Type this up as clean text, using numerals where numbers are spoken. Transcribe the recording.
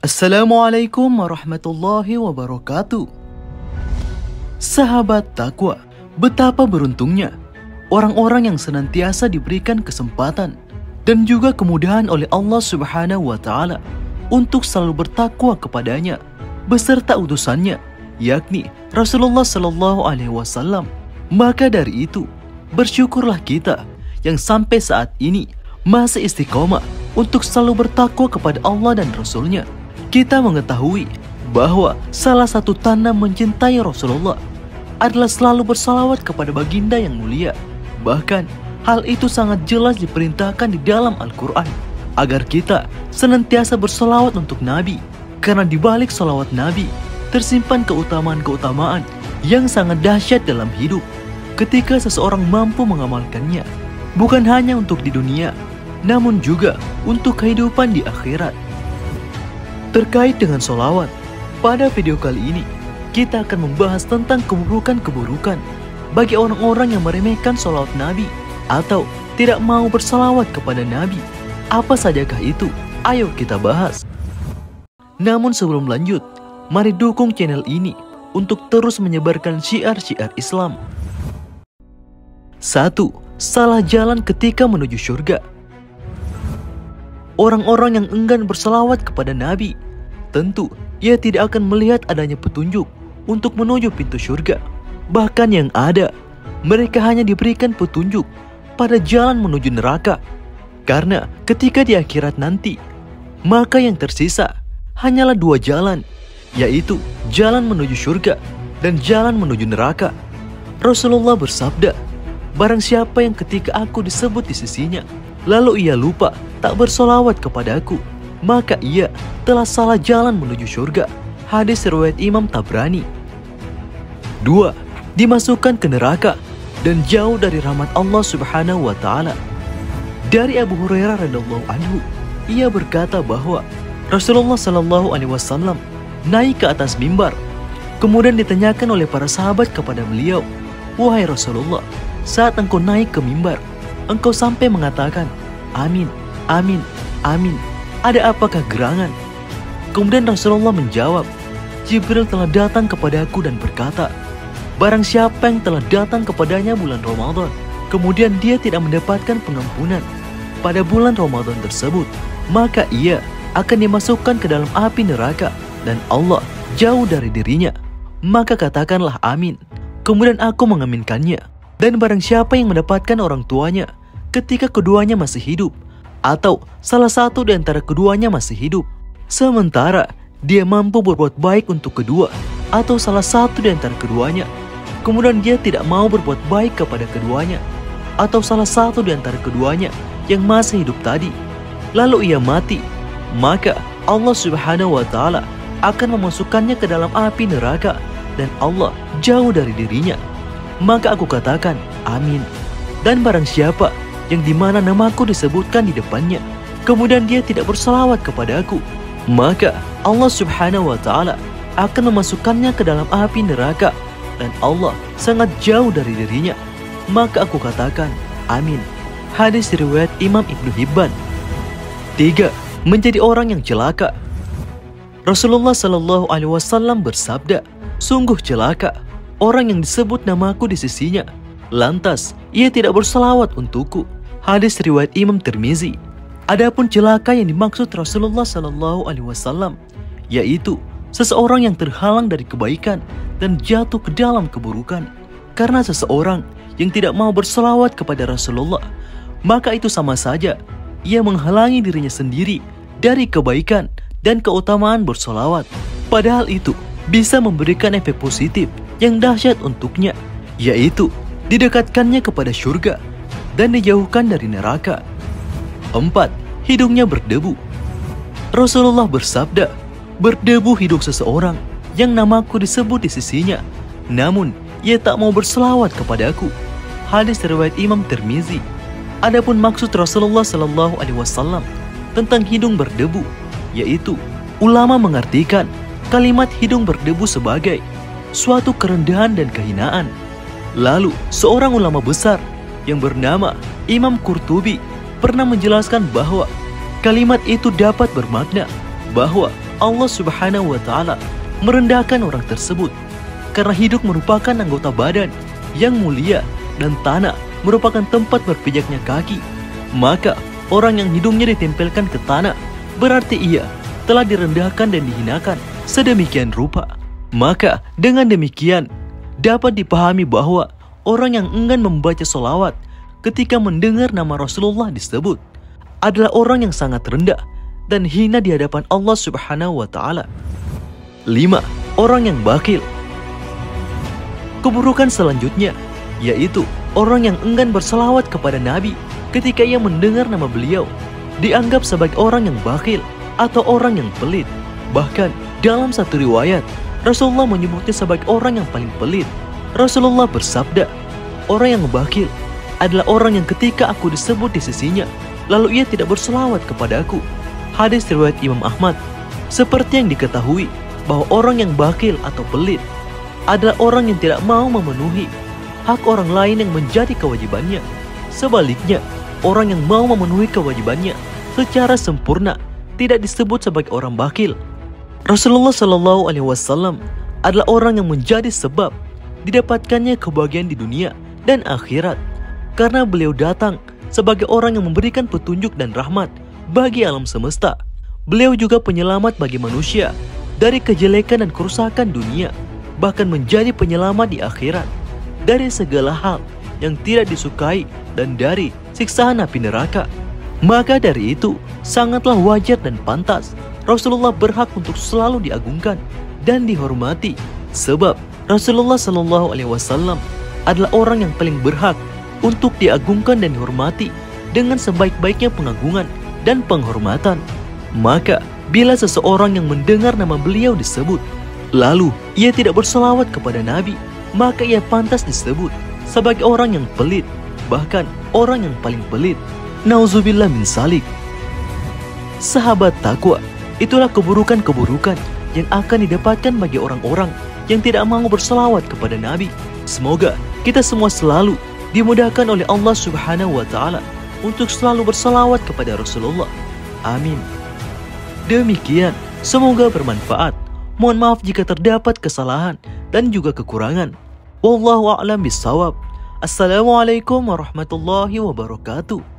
Assalamualaikum warahmatullahi wabarakatuh. Sahabat takwa, betapa beruntungnya orang-orang yang senantiasa diberikan kesempatan dan juga kemudahan oleh Allah Subhanahu wa Ta'ala untuk selalu bertakwa kepadanya beserta utusannya, yakni Rasulullah Sallallahu Alaihi Wasallam. Maka dari itu, bersyukurlah kita yang sampai saat ini masih istiqomah untuk selalu bertakwa kepada Allah dan Rasulnya. Kita mengetahui bahwa salah satu tanda mencintai Rasulullah adalah selalu bersalawat kepada baginda yang mulia. Bahkan hal itu sangat jelas diperintahkan di dalam Al-Quran agar kita senantiasa bersalawat untuk Nabi, karena di balik salawat Nabi tersimpan keutamaan-keutamaan yang sangat dahsyat dalam hidup ketika seseorang mampu mengamalkannya, bukan hanya untuk di dunia, namun juga untuk kehidupan di akhirat. Terkait dengan sholawat, pada video kali ini kita akan membahas tentang keburukan-keburukan bagi orang-orang yang meremehkan sholawat Nabi atau tidak mau bersalawat kepada Nabi. Apa sajakah itu? Ayo kita bahas. Namun sebelum lanjut, mari dukung channel ini untuk terus menyebarkan syiar-syiar Islam. 1. Salah jalan ketika menuju surga. Orang-orang yang enggan bersalawat kepada Nabi, tentu ia tidak akan melihat adanya petunjuk untuk menuju pintu surga. Bahkan yang ada, mereka hanya diberikan petunjuk pada jalan menuju neraka. Karena ketika di akhirat nanti, maka yang tersisa hanyalah dua jalan, yaitu jalan menuju surga dan jalan menuju neraka. Rasulullah bersabda, barang siapa yang ketika aku disebut di sisinya, lalu ia lupa tak bersolawat kepadaku, maka ia telah salah jalan menuju surga. Hadis riwayat Imam Tabrani. 2. Dimasukkan ke neraka dan jauh dari rahmat Allah Subhanahu wa Ta'ala. Dari Abu Hurairah radhiyallahu anhu, ia berkata bahwa Rasulullah Sallallahu Alaihi Wasallam naik ke atas mimbar. Kemudian ditanyakan oleh para sahabat kepada beliau, "Wahai Rasulullah, saat engkau naik ke mimbar, engkau sampai mengatakan, amin, amin, amin. Ada apakah gerangan?" Kemudian Rasulullah menjawab, "Jibril telah datang kepadaku dan berkata, barang siapa yang telah datang kepadanya bulan Ramadan, kemudian dia tidak mendapatkan pengampunan pada bulan Ramadan tersebut, maka ia akan dimasukkan ke dalam api neraka dan Allah jauh dari dirinya. Maka katakanlah amin." Kemudian aku mengaminkannya. Dan barang siapa yang mendapatkan orang tuanya ketika keduanya masih hidup, atau salah satu di antara keduanya masih hidup, sementara dia mampu berbuat baik untuk kedua atau salah satu di antara keduanya, kemudian dia tidak mau berbuat baik kepada keduanya atau salah satu di antara keduanya yang masih hidup tadi, lalu ia mati, maka Allah Subhanahu wa Ta'ala akan memasukkannya ke dalam api neraka dan Allah jauh dari dirinya. Maka aku katakan amin. Dan barang siapa yang dimana namaku disebutkan di depannya, kemudian dia tidak bersalawat kepada aku, maka Allah Subhanahu wa Ta'ala akan memasukkannya ke dalam api neraka dan Allah sangat jauh dari dirinya. Maka aku katakan amin. Hadis riwayat Imam Ibnu Hibban. 3. Menjadi orang yang celaka. Rasulullah Sallallahu Alaihi Wasallam bersabda, sungguh celaka orang yang disebut namaku di sisinya, lantas ia tidak bersalawat untukku. Hadis riwayat Imam Tirmizi. Adapun celaka yang dimaksud Rasulullah Sallallahu Alaihi Wasallam, yaitu seseorang yang terhalang dari kebaikan dan jatuh ke dalam keburukan. Karena seseorang yang tidak mau bersalawat kepada Rasulullah, maka itu sama saja ia menghalangi dirinya sendiri dari kebaikan dan keutamaan bersalawat. Padahal itu bisa memberikan efek positif yang dahsyat untuknya, yaitu didekatkannya kepada surga dan dijauhkan dari neraka. 4. Hidungnya berdebu. Rasulullah bersabda, berdebu hidung seseorang yang namaku disebut di sisinya, namun ia tak mau berselawat kepadaku. Hadis riwayat Imam Tirmizi. Adapun maksud Rasulullah Sallallahu Alaihi Wasallam tentang hidung berdebu, yaitu ulama mengartikan kalimat hidung berdebu sebagai suatu kerendahan dan kehinaan. Lalu seorang ulama besar yang bernama Imam Qurtubi pernah menjelaskan bahwa kalimat itu dapat bermakna bahwa Allah Subhanahu wa Ta'ala merendahkan orang tersebut karena hidup merupakan anggota badan yang mulia dan tanah merupakan tempat berpijaknya kaki. Maka orang yang hidungnya ditempelkan ke tanah berarti ia telah direndahkan dan dihinakan sedemikian rupa. Maka dengan demikian dapat dipahami bahwa orang yang enggan membaca sholawat ketika mendengar nama Rasulullah disebut adalah orang yang sangat rendah dan hina di hadapan Allah Subhanahu wa Ta'ala. 5. Orang yang bakhil. Keburukan selanjutnya yaitu orang yang enggan berselawat kepada Nabi ketika ia mendengar nama beliau dianggap sebagai orang yang bakhil atau orang yang pelit. Bahkan dalam satu riwayat Rasulullah menyebutnya sebagai orang yang paling pelit. Rasulullah bersabda, orang yang bakhil adalah orang yang ketika aku disebut di sisinya lalu ia tidak berselawat kepadaku. Hadis riwayat Imam Ahmad. Seperti yang diketahui bahwa orang yang bakhil atau pelit adalah orang yang tidak mau memenuhi hak orang lain yang menjadi kewajibannya. Sebaliknya, orang yang mau memenuhi kewajibannya secara sempurna tidak disebut sebagai orang bakhil. Rasulullah Shallallahu Alaihi Wasallam adalah orang yang menjadi sebab didapatkannya kebahagiaan di dunia dan akhirat karena beliau datang sebagai orang yang memberikan petunjuk dan rahmat bagi alam semesta. Beliau juga penyelamat bagi manusia dari kejelekan dan kerusakan dunia, bahkan menjadi penyelamat di akhirat dari segala hal yang tidak disukai dan dari siksaan api neraka. Maka dari itu sangatlah wajar dan pantas Rasulullah berhak untuk selalu diagungkan dan dihormati, sebab Rasulullah Shallallahu Alaihi Wasallam adalah orang yang paling berhak untuk diagungkan dan dihormati dengan sebaik-baiknya pengagungan dan penghormatan. Maka bila seseorang yang mendengar nama beliau disebut lalu ia tidak berselawat kepada Nabi, maka ia pantas disebut sebagai orang yang pelit, bahkan orang yang paling pelit. Nauzubillah min salik. Sahabat takwa, itulah keburukan-keburukan yang akan didapatkan bagi orang-orang yang tidak mau berselawat kepada Nabi. Semoga kita semua selalu dimudahkan oleh Allah Subhanahu wa Ta'ala untuk selalu berselawat kepada Rasulullah. Amin. Demikian, semoga bermanfaat. Mohon maaf jika terdapat kesalahan dan juga kekurangan. Wallahu a'lam bishawab. Assalamualaikum warahmatullahi wabarakatuh.